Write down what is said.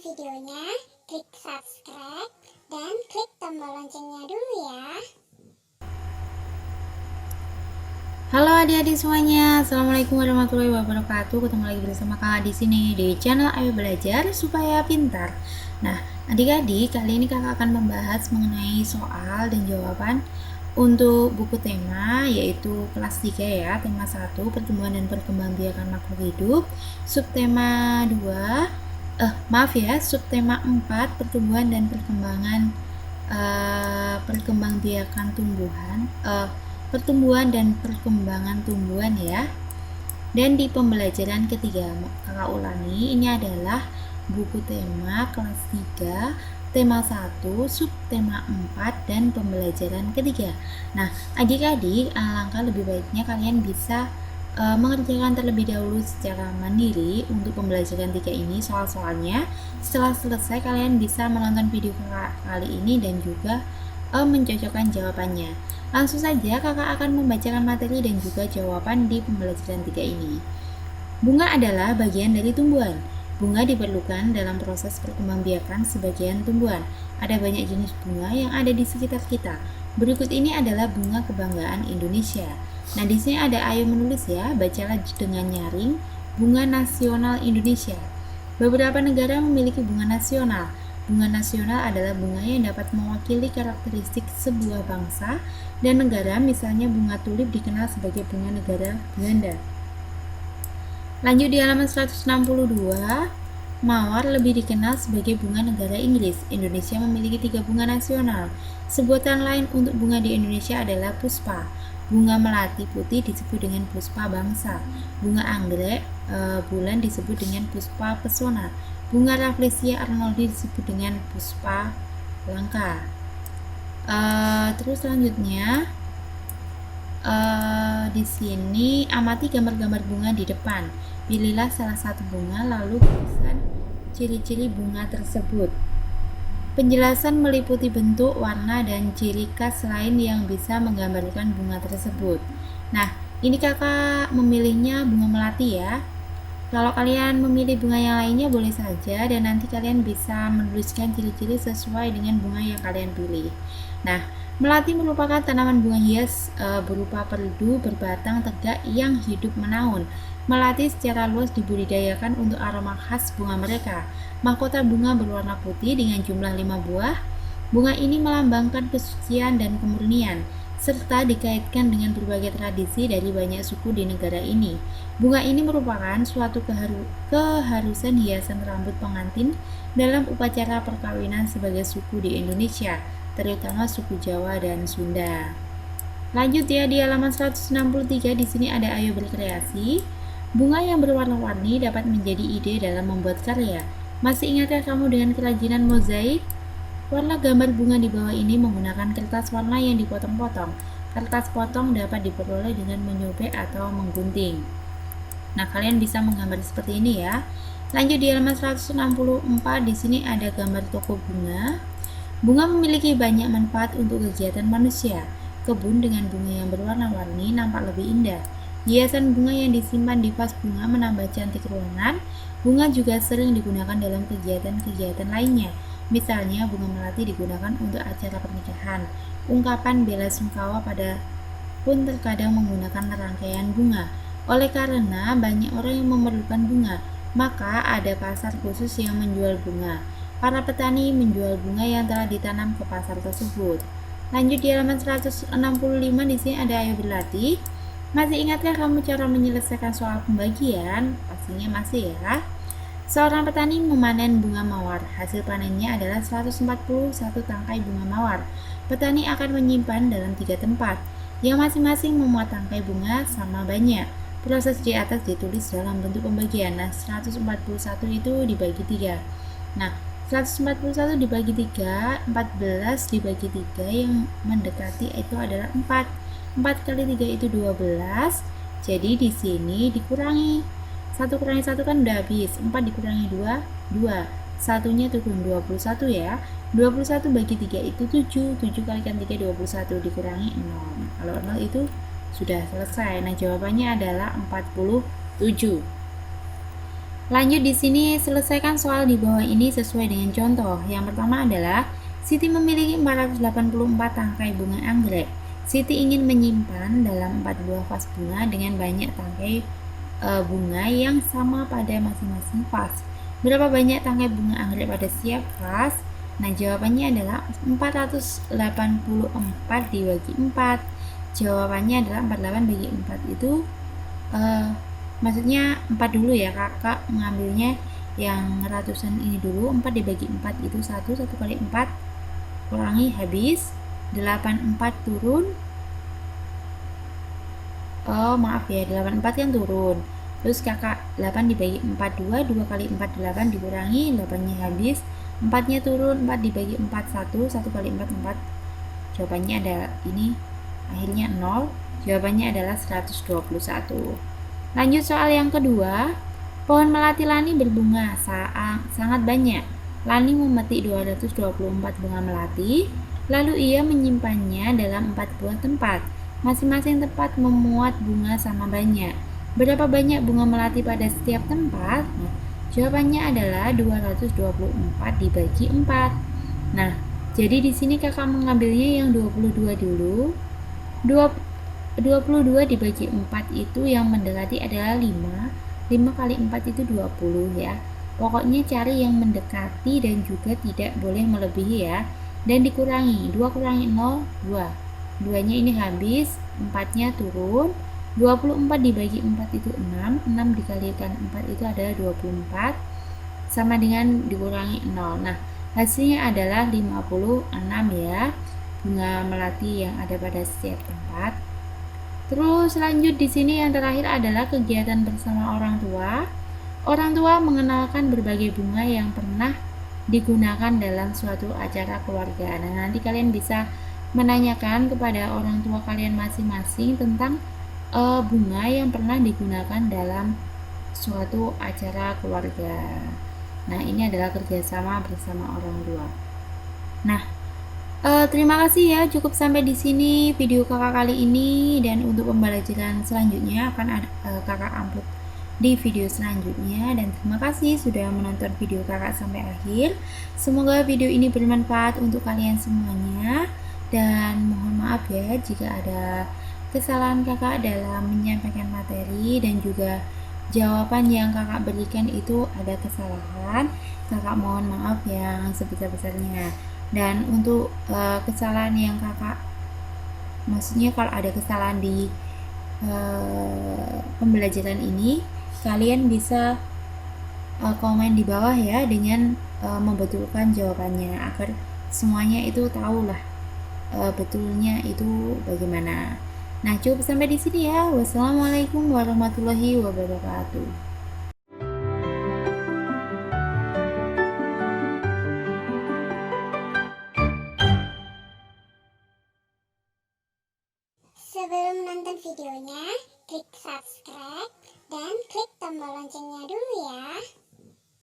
videonya, klik subscribe, dan klik tombol loncengnya dulu ya. Halo adik-adik semuanya, assalamualaikum warahmatullahi wabarakatuh. Ketemu lagi bersama kakak di sini di channel Ayo Belajar Supaya Pintar. Nah, adik-adik, kali ini kakak akan membahas mengenai soal dan jawaban untuk buku tema, yaitu kelas 3 ya, tema 1 pertumbuhan dan perkembangbiakan makhluk hidup, subtema 2 subtema 4 pertumbuhan dan perkembangbiakan pertumbuhan dan perkembangan tumbuhan ya. Dan di pembelajaran ketiga, kakak ulangi, ini adalah buku tema kelas 3, tema 1, subtema 4, dan pembelajaran ketiga. Nah, adik-adik, alangkah lebih baiknya kalian bisa mengerjakan terlebih dahulu secara mandiri untuk pembelajaran 3 ini soal-soalnya. Setelah selesai, kalian bisa menonton video kakak kali ini dan juga mencocokkan jawabannya. Langsung saja kakak akan membacakan materi dan juga jawaban di pembelajaran 3 ini. Bunga adalah bagian dari tumbuhan. Bunga diperlukan dalam proses perkembangbiakan sebagian tumbuhan. Ada banyak jenis bunga yang ada di sekitar kita. Berikut ini adalah bunga kebanggaan Indonesia. Nah, di sini ada ayo menulis ya, bacalah dengan nyaring bunga nasional Indonesia. Beberapa negara memiliki bunga nasional. Bunga nasional adalah bunga yang dapat mewakili karakteristik sebuah bangsa dan negara, misalnya bunga tulip dikenal sebagai bunga negara Belanda. Lanjut di halaman 162, mawar lebih dikenal sebagai bunga negara Inggris. Indonesia memiliki 3 bunga nasional. Sebutan lain untuk bunga di Indonesia adalah puspa. Bunga melati putih disebut dengan puspa bangsa. Bunga anggrek bulan disebut dengan puspa pesona. Bunga Rafflesia arnoldi disebut dengan puspa langka. Terus selanjutnya di sini amati gambar-gambar bunga di depan. Pilihlah salah satu bunga lalu tuliskan ciri-ciri bunga tersebut. Penjelasan meliputi bentuk, warna, dan ciri khas lain yang bisa menggambarkan bunga tersebut. Nah, ini kakak memilihnya bunga melati ya. Kalau kalian memilih bunga yang lainnya boleh saja, dan nanti kalian bisa menuliskan ciri-ciri sesuai dengan bunga yang kalian pilih. Nah, melati merupakan tanaman bunga hias berupa perdu berbatang tegak yang hidup menaun. Melati secara luas dibudidayakan untuk aroma khas bunga mereka. Mahkota bunga berwarna putih dengan jumlah 5 buah. Bunga ini melambangkan kesucian dan kemurnian, serta dikaitkan dengan berbagai tradisi dari banyak suku di negara ini. Bunga ini merupakan suatu keharusan hiasan rambut pengantin dalam upacara perkawinan sebagai suku di Indonesia, terutama suku Jawa dan Sunda. Lanjut ya, di halaman 163 di sini ada ayo berkreasi. Bunga yang berwarna-warni dapat menjadi ide dalam membuat karya. Masih ingatkah kamu dengan kerajinan mozaik? Warna gambar bunga di bawah ini menggunakan kertas warna yang dipotong-potong. Kertas potong dapat diperoleh dengan menyobek atau menggunting. Nah, kalian bisa menggambar seperti ini ya. Lanjut di halaman 164, di sini ada gambar toko bunga. Bunga memiliki banyak manfaat untuk kegiatan manusia. Kebun dengan bunga yang berwarna-warni nampak lebih indah. Hiasan bunga yang disimpan di vas bunga menambah cantik ruangan. Bunga juga sering digunakan dalam kegiatan-kegiatan lainnya. Misalnya, bunga melati digunakan untuk acara pernikahan. Ungkapan bela sungkawa pun terkadang menggunakan rangkaian bunga. Oleh karena banyak orang yang memerlukan bunga, maka ada pasar khusus yang menjual bunga. Para petani menjual bunga yang telah ditanam ke pasar tersebut. Lanjut di halaman 165, di sini ada ayo berlatih. Masih ingatkah kamu cara menyelesaikan soal pembagian? Pastinya masih ya. Seorang petani memanen bunga mawar. Hasil panennya adalah 141 tangkai bunga mawar. Petani akan menyimpan dalam 3 tempat, yang masing-masing memuat tangkai bunga sama banyak. Proses di atas ditulis dalam bentuk pembagian. Nah, 141 itu dibagi 3. Nah, 141 dibagi 3, 14 dibagi 3 yang mendekati itu adalah 4. 4 kali 3 itu 12. Jadi di sini dikurangi 1 kurangi 1 kan udah habis. 4 dikurangi 2, 2. Satunya turun 21 ya. 21 bagi 3 itu 7. 7 kalikan 3 21 dikurangi 0. Kalau 0 itu sudah selesai. Nah, jawabannya adalah 47. Lanjut di sini, selesaikan soal di bawah ini sesuai dengan contoh. Yang pertama adalah Siti memiliki 484 tangkai bunga anggrek. Siti ingin menyimpan dalam 4 buah vas bunga dengan banyak tangkai bunga yang sama pada masing-masing vas. Berapa banyak tangkai bunga anggrek pada setiap vas? Nah, jawabannya adalah 484 dibagi 4. Jawabannya adalah 48 bagi 4 itu maksudnya 4 dulu ya, kakak mengambilnya yang ratusan ini dulu. 4 dibagi 4 itu 1 kali 4 kurangi habis 84 turun, oh maaf ya, 84 kan turun, terus kakak 8 dibagi 4 2 kali 4 8 dikurangi 8 nya habis, 4 nya turun, 4 dibagi 4 1 kali 4 4, jawabannya ada ini akhirnya 0, jawabannya adalah 121. Lanjut soal yang kedua. Pohon melati Lani berbunga sangat banyak. Lani memetik 224 bunga melati, lalu ia menyimpannya dalam 4 buah tempat. Masing-masing tempat memuat bunga sama banyak. Berapa banyak bunga melati pada setiap tempat? Nah, jawabannya adalah 224 dibagi 4. Nah, jadi di sini kakak mengambilnya yang 22 dulu. 22 dibagi 4 itu yang mendekati adalah 5. 5 kali 4 itu 20 ya. Pokoknya cari yang mendekati dan juga tidak boleh melebihi ya. Dan dikurangi, 2 kurangi 0, 2. 2 nya ini habis, 4 nya turun. 24 dibagi 4 itu 6. 6 dikalikan 4 itu adalah 24. Sama dengan dikurangi 0. Nah, hasilnya adalah 56 ya. Bunga melati yang ada pada setiap tempat. Terus lanjut di sini yang terakhir adalah kegiatan bersama orang tua. Orang tua mengenalkan berbagai bunga yang pernah digunakan dalam suatu acara keluarga. Nah, nanti kalian bisa menanyakan kepada orang tua kalian masing-masing tentang bunga yang pernah digunakan dalam suatu acara keluarga. Nah, ini adalah kerjasama bersama orang tua. Nah, terima kasih ya, cukup sampai di sini video kakak kali ini, dan untuk pembelajaran selanjutnya akan kakak upload di video selanjutnya. Dan terima kasih sudah menonton video kakak sampai akhir. Semoga video ini bermanfaat untuk kalian semuanya, dan mohon maaf ya jika ada kesalahan kakak dalam menyampaikan materi dan juga jawaban yang kakak berikan itu ada kesalahan. Kakak mohon maaf yang sebesar-besarnya. Dan untuk kesalahan yang kakak, maksudnya kalau ada kesalahan di pembelajaran ini, kalian bisa komen di bawah ya dengan membetulkan jawabannya agar semuanya itu tahulah betulnya itu bagaimana. Nah, cukup sampai di sini ya. Wassalamualaikum warahmatullahi wabarakatuh. Sebelum nonton videonya, klik subscribe dan klik tombol loncengnya dulu ya.